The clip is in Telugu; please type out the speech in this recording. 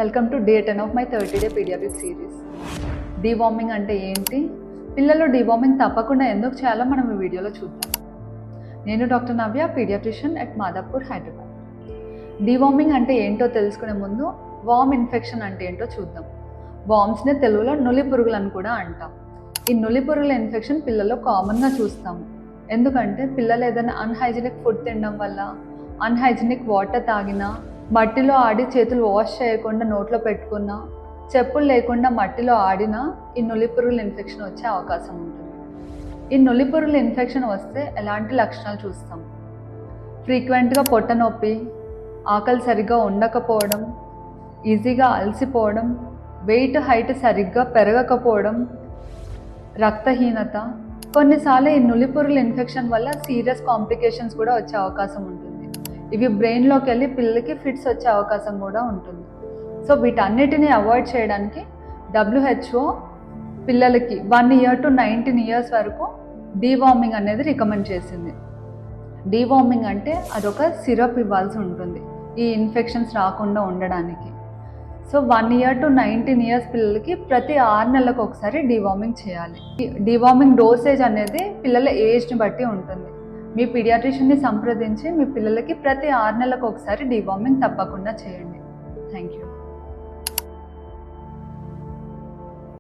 Welcome to day 10 of my 30-day pediatric series. Deworming అంటే ఏంటి, పిల్లల్లో డీవార్మింగ్ తప్పకుండా ఎందుకు చేయాలో మనం ఈ వీడియోలో చూద్దాం. నేను doctor Navya, pediatrician at Madhapur, Hyderabad. Deworming అంటే ఏంటో తెలుసుకునే ముందు వార్మ్ ఇన్ఫెక్షన్ అంటే ఏంటో చూద్దాం. వార్మ్స్ని తెలుగులో నులి పురుగులు అని కూడా అంటాం. ఈ నులి పురుగుల ఇన్ఫెక్షన్ పిల్లల్లో కామన్గా చూస్తాము. ఎందుకంటే పిల్లలు ఏదైనా అన్హైజీనిక్ ఫుడ్ తినడం వల్ల, అన్హైజీనిక్ వాటర్ తాగినా, మట్టిలో ఆడి చేతులు వాష్ చేయకుండా నోట్లో పెట్టుకున్నా, చెప్పులు లేకుండా మట్టిలో ఆడినా ఈ నులి పురుగుల ఇన్ఫెక్షన్ వచ్చే అవకాశం ఉంటుంది. ఈ నులి పురుగుల ఇన్ఫెక్షన్ వస్తే ఎలాంటి లక్షణాలు చూస్తాం? ఫ్రీక్వెంట్గా పొట్ట నొప్పి, ఆకలి సరిగ్గా ఉండకపోవడం, ఈజీగా అలసిపోవడం, వెయిట్ హైట్ సరిగ్గా పెరగకపోవడం, రక్తహీనత. కొన్నిసార్లు ఈ నులి పురుగుల ఇన్ఫెక్షన్ వల్ల సీరియస్ కాంప్లికేషన్స్ కూడా వచ్చే అవకాశం ఉంటుంది. ఇవి బ్రెయిన్లోకి వెళ్ళి పిల్లలకి ఫిట్స్ వచ్చే అవకాశం కూడా ఉంటుంది. సో వీటన్నిటిని అవాయిడ్ చేయడానికి WHO పిల్లలకి 1 year to 19 years వరకు డీవార్మింగ్ అనేది రికమెండ్ చేసింది. డీవార్మింగ్ అంటే అదొక సిరప్ ఇవ్వాల్సి ఉంటుంది ఈ ఇన్ఫెక్షన్స్ రాకుండా ఉండడానికి. సో 1 year to 19 years పిల్లలకి ప్రతి 6 నెలలకు ఒకసారి డీవార్మింగ్ చేయాలి. డీవార్మింగ్ డోసేజ్ అనేది పిల్లల ఏజ్ని బట్టి ఉంటుంది. మీ పీడియాట్రిషియన్ని సంప్రదించి మీ పిల్లలకి ప్రతి 6 నెలలకు ఒకసారి డీవార్మింగ్ తప్పకుండా చేయండి. Thank you.